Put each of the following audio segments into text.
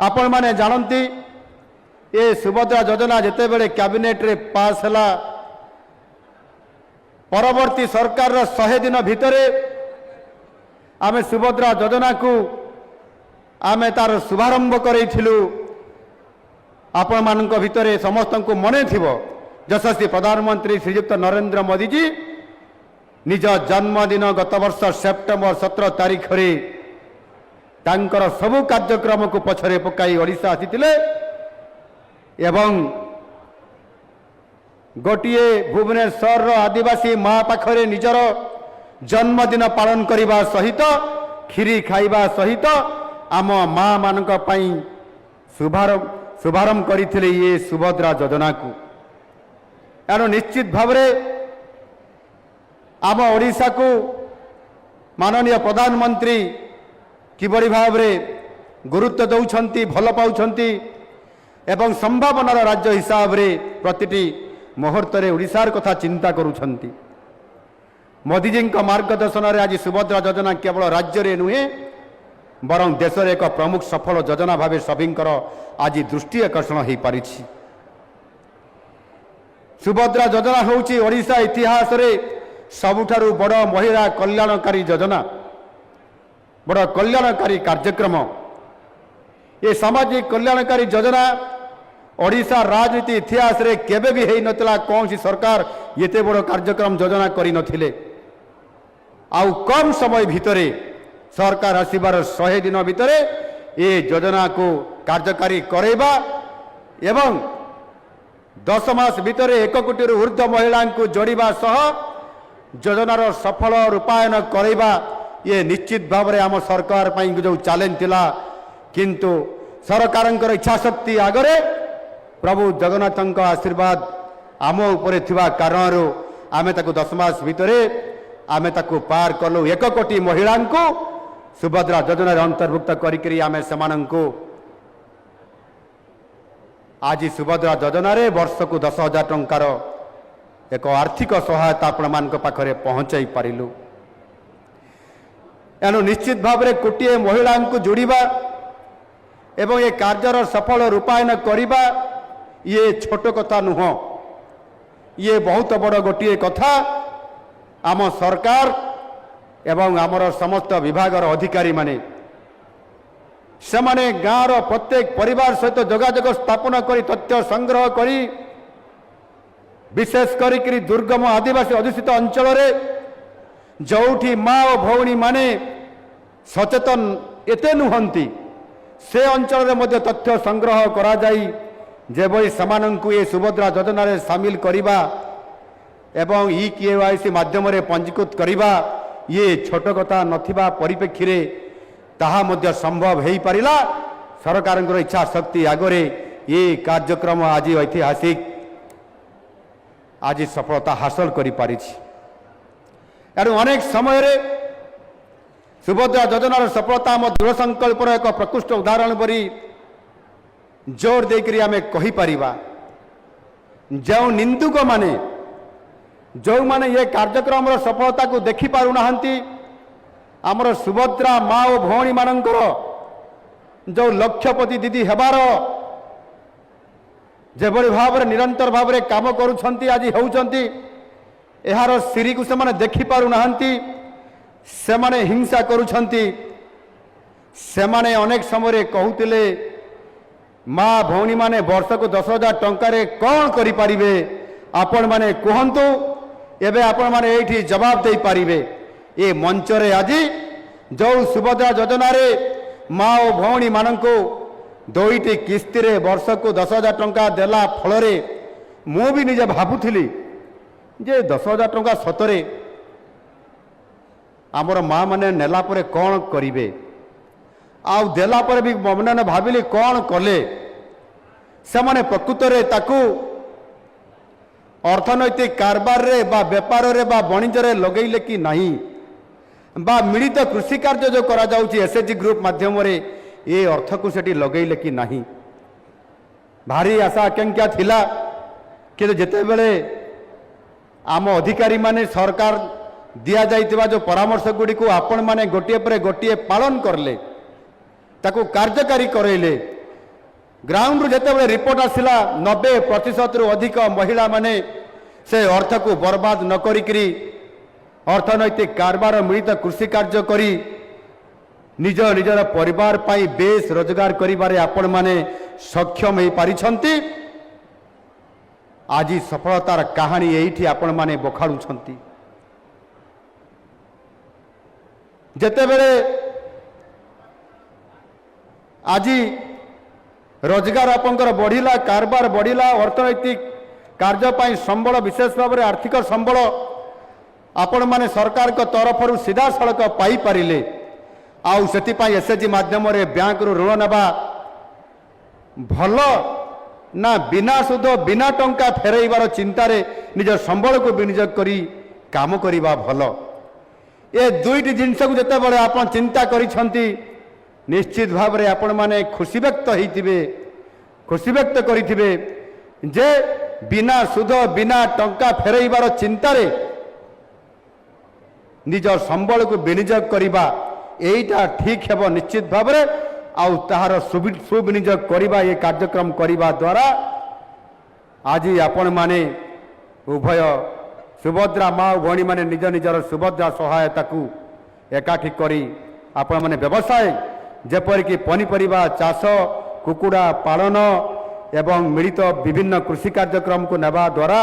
आपण माने जानती ये सुभद्रा योजना जिते बड़े कैबिनेट रे पास है परवर्ती सरकार 100 दिन भितर आमे सुभद्रा योजना को आमे तार शुभारंभ करेइथिलु। आपण मानक भितरे समस्त को मने थिबो यशस्वी प्रधानमंत्री श्रीयुक्त नरेंद्र मोदी जी निज जन्मदिन गत वर्ष सेप्टेम्बर 17 तारीख रे तांकर सबु कार्यक्रम को पछरे पकाई ओडिशा आसीथिले एवं गोटिए भुवनेश्वर आदिवासी माँ पाखरे निजर जन्मदिन पालन करने सहित खीरी खाइबा सहित आम माँ मानक पई शुभारंभ करथिले ये सुभद्रा योजना को। एणु निश्चित भाव आम ओडिशा को माननीय प्रधानमंत्री किबड़ी भाव गुरुत्व दौरान भल पाउछंती एवं संभावनार राज्य हिसाब रे प्रतिटी मुहूर्त ओडिशार कथा चिंता करुछंती। मोदीजी मार्गदर्शन में आज सुभद्रा योजना केवल राज्य रे नुहे बरं देश एक प्रमुख सफल योजना भाव सभींकर आज दृष्टि आकर्षण हो पारी। सुभद्रा योजना होउची ओडिशा इतिहास रे सबुठारु बड़ महिला कल्याणकारी योजना, बड़ कल्याणकारी कार्यक्रम। ये सामाजिक कल्याणकारी योजना ओडिशा राजनीति इतिहास रे केबे भी हेई नतला। कौन सी सरकार येते बड़ कार्यक्रम योजना करि नथिले। आउ कम समय भितरे सरकार आसीबार 100 दिन भितरे ये योजना को कार्यकारी करेबा एवं 10 मास भितरे 1 कोटी ऊर्ध्व महिला को जोड़िबा सह योजनार सफल रूपायन करेबा ये निश्चित भाव में आम सरकार पई जो चैलेंज थिला। किंतु सरकार इच्छा शक्ति आगरे प्रभु जगन्नाथ आशीर्वाद आम उपरे थिबा कारण आमे ताकू 10 मास भितरे आमे ताकू पार कलु। 1 कोटी महिला को सुभद्रा योजना अंतर्भुक्त करिकरी आमे समानंको आज सुभद्रा योजना रे वर्ष को 10,000 टंकार एक आर्थिक सहायता आपण मानक पाखरे पहुंचाई पारिलु। एनु निश्चित भाव में कोटिए महिला को जोड़िबा एवं ये कार्यर सफल रूपायन करिबा ये छोट कथा नुह, ये बहुत बड़ गोटे कथा। आम सरकार एवं आमर समस्त विभागर अधिकारी माने सेमाने गाँव प्रत्येक परिवार सहित जोगाजोग स्थापन करी तथ्य संग्रह करी विशेष करी दुर्गम आदिवासी अधुषित अंचल रे जोठी माँ और भौणी माने सचेतन एते नुहंती से अंचल रे मध्य तथ्य संग्रह करा जाई जेबई समानंकु ये सुभद्रा योजना रे शामिल करिबा एवं ई-केवाईसी माध्यम रे पंजीकृत करिबा ये छोट कथा नथिबा परिप्रेक्षी रे ताहा मध्य संभव हेई पारिला। सरकारंकर इच्छा शक्ति आगरे ये कार्यक्रम आज ऐतिहासिक आज सफलता हासिल करि पारिछि। एणु अनेक समय रे सुभद्रा योजनार सफलता आम दृढ़ संकल्पर एक प्रकृष्ट उदाहरण परी जोर देकरी आमे कहि परिबा। जो निंदुक माने जो माने ये कार्यक्रम सफलता को देखि पारु नाहंती आमर सुभद्रा माँ और भौणी मानकर जो लक्षपति दीदी हेबार जेभଳି भाव निरंतर भाव में काम करुछंती आज होउछंती एहार सिरी को से माने देखि पारु नाहंती। से माने हिंसा करुछंती। से माने अनेक समय कहूतिले माँ भौणी माने वर्ष को 10,000 टंका कौन करि पारिबे आपण माने कहंतु एबे आपण माने एठी जवाब दे पारिबे। ये मंच रे आज जो सुभद्रा योजना रे माँ और भौणी मानको 2टी किस्ती रे वर्ष को 10,000 टंका देला फल मु भी निजे भाबुथिली जे 10,000 टंका सतरे आमर माँ माने नेला परे कौन करिवे आउ देला परे भी मने भाविली कौन कले से माने प्रकृत रे ताकू अर्थनैतिक कारबार रे बा व्यापार रे बा वाणिज्य रे लगैले कि नहीं बा मिलित कृषि कार्य जो करा जाउची एसएचजी ग्रुप माध्यम रे ये अर्थ को सेठी लगैले कि नहीं भारी आशा आकांक्षा थिला कि जेते बेले आम अधिकारी माने सरकार दिया जाइतिबा जो परामर्श गुडी को आपण माने गोटिए पर गोटिए पालन करले ताकू कार्यकारी करैले ग्राउंड जिते रिपोर्ट आसला 90% अधिक महिला माने से अर्थ को बर्बाद न करी अर्थनैतिक कारबार मिलित कृषि कार्य करी निज निजर परिवार पाई बेस रोजगार करिबारे आपण माने सक्षम हो पारिछंती। आज सफलतार कहानी यही आपण माने बखाड़ुछंती। जेतेबेले आज रोजगार आपंकर बढ़िला कारबार बढ़िला अर्थनैतिक कार्य संबल विशेष भाव में आर्थिक संबल आपण माने सरकार को तरफ सीधा सड़क पाई पारिले आउ से एसएचजी माध्यम बैंक रु ऋण नवा भल ना बिना सुध बिना टंका फेरइबार चिंतार निज संबल को विनियोग करी काम करिबा भल। ए दुईटी जिनस को जिते बड़े आप चिंता करिछंती निश्चित भाव में आपण माने खुशी व्यक्त होइथिबे खुशी व्यक्त करिथिबे जे बिना सुध बिना टंका फेरइबार चिंतार निज संबल को विनियोग करिबा एटा ठीक हेबो निश्चित भाव में आउ ताहार सुविनियोग करिबा ये कार्यक्रम करिबा द्वारा आज आपण माने उभय सुभद्रा माँ भौणी माने निज निजर सुभद्रा सहायता को एकाठी करी आपण माने व्यवसाय जेपरिक पनीपरिबा चाष कुकुड़ा पालन एवं मिलित विभिन्न कृषि कार्यक्रम को नेबा द्वारा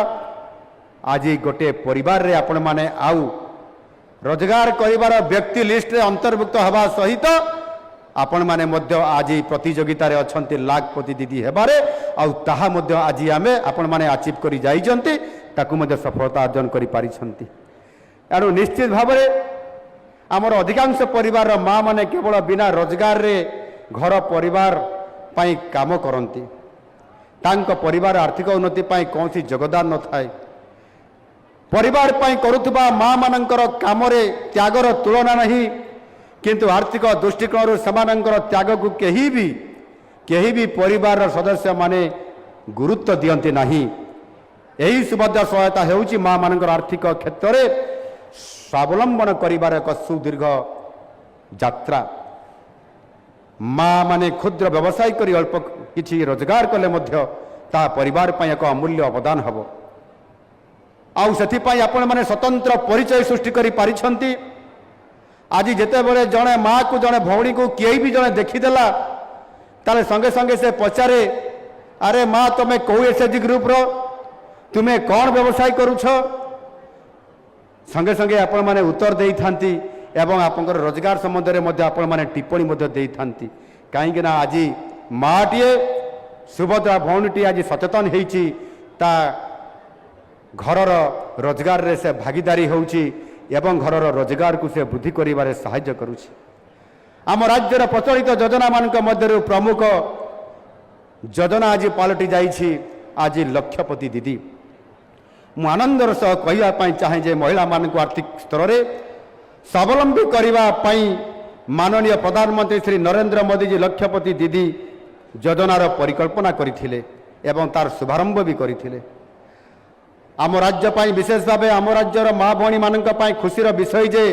आज गोटे परिवार रे आपण माने आउ रोजगार करिबार व्यक्ति लिस्ट रे अंतर्भुक्त हवा सहित आपण माने मध्य आज प्रतियोगिता रे अछंती लाखपति दीदी हेबारे आउ ताहा मध्य आज आमे आपण माने अचीव करी जाइछंती ताकू मध्य सफलता अर्जन करी पारिछंती। एणु निश्चित भाव में आमर अधिकांश परिवार माँ माने केवल बिना रोजगार रे घर परिवार पाई काम करती तांको परिवार आर्थिक उन्नति पाई कौन सी योगदान न थाए परिवार पाई करुथुबा माँ मानकर काम रे त्यागर तुलना नहीं किंतु आर्थिक दृष्टिकोण सेमानंकर त्याग को केही भी परिवार सदस्य माने गुरुत्व दियंती नहीं। यही सुभद्रा सहायता हेउची माँ मानकर आर्थिक क्षेत्र में स्वावलंबन करिबार एक सुदीर्घ यात्रा। माँ माने क्षुद्र व्यवसाय करी अल्प किछि रोजगार कले मध्य ता परिवार पाई एक अमूल्य अवदान हबो। आउ सेथिपाई आपण माने स्वतंत्र परिचय सृष्टि करी पारिछंती। आज जेते बड़े जड़े माँ को जड़े भौणी को किए भी जड़े देखीदेला ताले संगे संगे से पचारे अरे माँ तुम्हें कौ एसएचजी ग्रुप रो तुम्हें कौन व्यवसाय करुछ संगे संगे आपण माने उत्तर देई थांती एवं आपनकर रोजगार संबंध में मध्य आपण माने टिप्पणी मध्य देई थांती। काहेकि ना आज माँटीए सुभद्रा भौणीटी आज सचेतन होईची ता घरर रोजगार रे से भागीदारी होउची एवं घरर रोजगार को से वृद्धि करिबारे सहायता करुछि। आम राज्यर प्रचलित योजना मानक मध्य प्रमुख योजना आज पलटि जाइछि आज लक्षपति दीदी। मु आनंदर सह कहिबा चाहे जे महिला मानक आर्थिक स्तर में स्वावलंबी करबा पई माननीय प्रधानमंत्री श्री नरेंद्र मोदी जी लक्षपति दीदी योजनार परिकल्पना करथिले एवं तार शुभारंभ भी करथिले। आम राज्य पाई विशेष भाव आम राज्यर माँ भौणी मानक पाई खुशीर विषय जे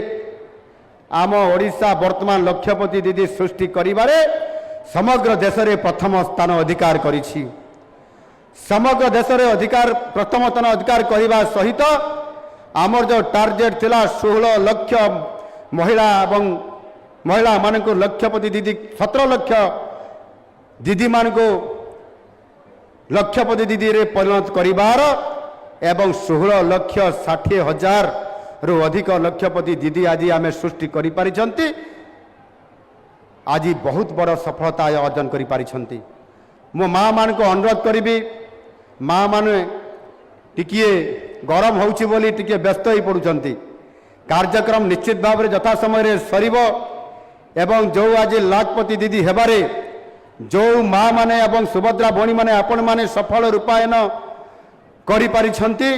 आम ओडिशा वर्तमान लक्षपति दीदी सृष्टि करिबारे समग्र देश में प्रथम स्थान अधिकार करिछि। समग्र देश में अधिकार प्रथम स्थान अधिकार करने सहित आमर जो टार्गेट थिला 16 लाख महिला एवं महिला मान को लक्षपति दीदी 17 लाख दीदी मान को लक्षपति दीदी रे परिणत करिबार एवं 16,60,000 रु अधिक लक्षपति दीदी आज आम सृष्टि करि पारिछंती। आज बहुत बड़ सफलता अर्जन करि पारिछंती। मो माँ मान को अनुरोध करी माँ माने टिकिए गरम होउछि बोली टिके व्यस्त हो पड़ुछंती। कार्यक्रम निश्चित भाव में यथा समय सरीब एवं जो आज लाखपति दीदी हेबारे जो माँ माने एवं सुभद्रा भौणी माने आपण माने सफल रूपायन करि पारिछंती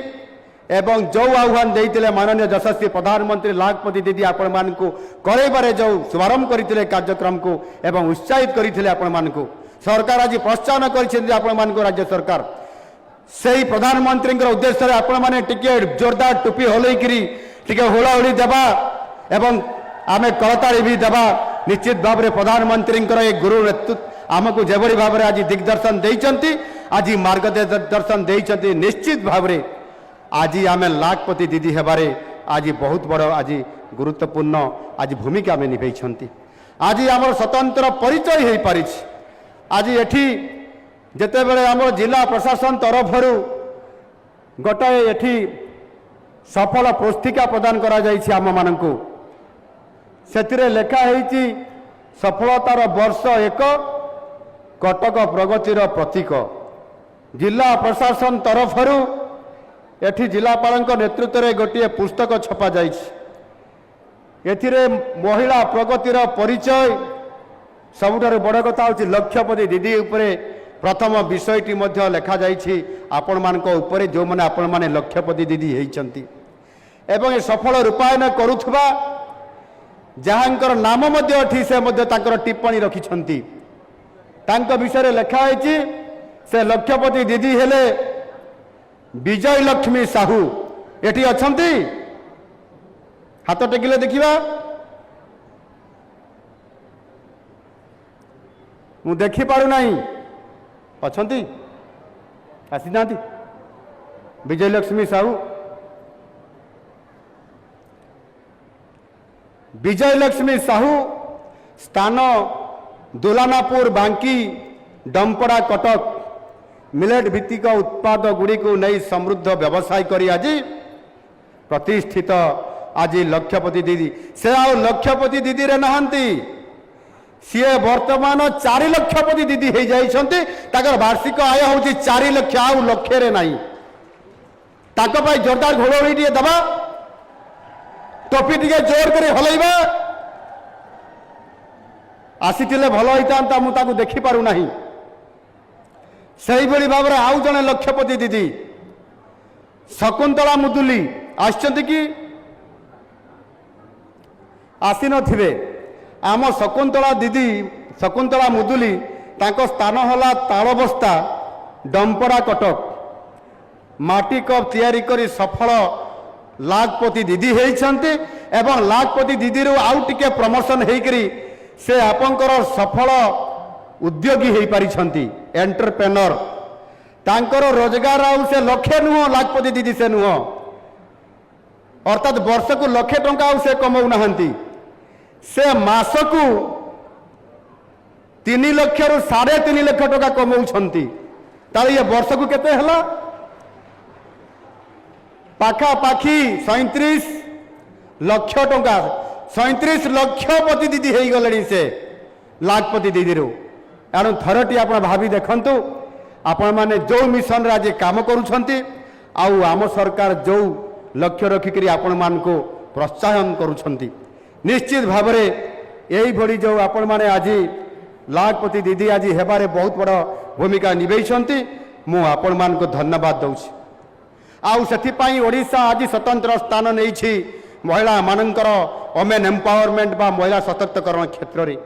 एवं जो आह्वान देइतिले माननीय यशस्वी प्रधानमंत्री लाखपति दीदी आपण मान को करैबारे जो शुभारंभ करथिले कार्यक्रम को एवं उत्साहित करथिले आपण मान को सरकार आज प्रोत्साहन करिसेंती आपण मान को राज्य सरकार सेही प्रधानमंत्री उद्देश्य रे आपण माने टिके जोरदार टोपी होलैकरी टिके होलाहोली देबा एवं आमे करताली भी देबा। निश्चित भाव में प्रधानमंत्री गुरु नेतृत्व आमको जेभली भाव में आज दिग्दर्शन देइचंती आज मार्गदर्शन देइचंती निश्चित भाव में आज आम लाखपति दीदी हेबारे आज बहुत बड़ आज गुरुत्वपूर्ण आज भूमिका आम निभे आज आम स्वतंत्र परिचय हो पारि आज एठी जेते बेले आम जिला प्रशासन तरफ गोटाए एठी सफल पुस्तिका प्रदान करा जाइछि आम माननकु सेतिरे लेखा हेछि सफलतार वर्ष 1 कटक प्रगतिर प्रतीक जिला प्रशासन तरफ एठी जिलापाल नेतृत्व में गोटे पुस्तक छपा जाइछि एथिरे महिला प्रगतिर परिचय सबुठारु बड़ कथा होछि लक्षपति दीदी उपरे प्रथम विषयटी मध्य लेखा जाइछि आपण मानक उपरे जो माने आपण माने लक्षपति दीदी हेइचंती एवं सफल रूपायन करुथबा जहाँकर नाम मध्य एठी से मध्य ताकर टिप्पणी रखिछंती तांक विषय लेखा होइछि से लक्षपति दीदी हेले विजय लक्ष्मी साहू एठी अछंती हाथ टेकिले देखिबा मु देखि पारु नाही अछंती आसी नांती विजय लक्ष्मी साहू विजय लक्ष्मी साहू स्थान दुलानापुर बांकी डंपड़ा कटक मिलेट भित्तिक उत्पाद गुड़ी को नहीं समृद्ध व्यवसाय करी आज प्रतिष्ठित आज लक्षपति दीदी से आ लक्षपति दीदी रे नहांती सी वर्तमान 4 लक्षपति दीदी हो जाइछंती ताकर वार्षिक आय होची 4 लक्ष आ लक्षे रे नाही ताको भाई जोरदार घोड़ोड़ी टे दबा टोपी टे जोर कर हलैबा आसीथिले भल होइतांता मु ताकू देखि पारु नाही सही भली भाव में आउ जने लक्षपति दीदी शकुंतला मुदुली आछंती कि आसी नथिबे आम शकुंतला दीदी शकुंतला मुदुली तांको स्थान होला तालबस्ता डंपड़ा कटक माटी कप तैयारी करी सफल लाखपति दीदी होइछंती एवं लाखपति दीदी रो आउ टिके प्रमोशन हेकरी से आपनकर सफल उद्योगी हो पारिछंती एंटरप्रेन्योर तांकर रोजगार आउ से लक्षे नुह लाखपति दीदी से नुह अर्थात वर्ष को लक्षे टंका आउ से कमाऊ नाहंती से मासकू 3 लाख रु 3.5 लाख टका कमाउछंती ताले ये वर्ष को केते हला पाखा पाखी 37 लाख टंका 37 लक्षपति दीदी हो गले से लाखपति दीदी रो एणु थरटी आप भावी देखंतु आपण माने जो मिशन रे आज काम करूछंती आउ आम सरकार जो लक्ष्य रखिकरी आपण मान को प्रोत्साहन करूछंती निश्चित भाव में यही भली जो आपण माने आज लाखपति दीदी आज हेबारे बहुत बड़ भूमिका निभेइछंती मु आपण मान को धन्यवाद दउछि आउ सेथिपाई ओडिशा आज स्वतंत्र स्थान नेइछि महिला मानकर वोमेन एम्पावरमेंट बा महिला सशक्तिकरण क्षेत्र रे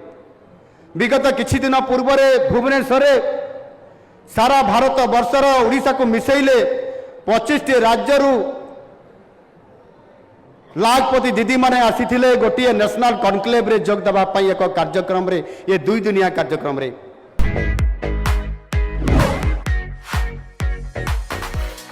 विगत किछि दिन पूर्व भुवनेश्वर सारा भारत वर्षर ओडिशा को मिसेइले 25 राज्य लाखपति दीदी माने आसीथिले गोटे नेशनल कॉन्क्लेव रे जोग दबा पाई एक कार्यक्रम रे ये 2 दुनिया कार्यक्रम रे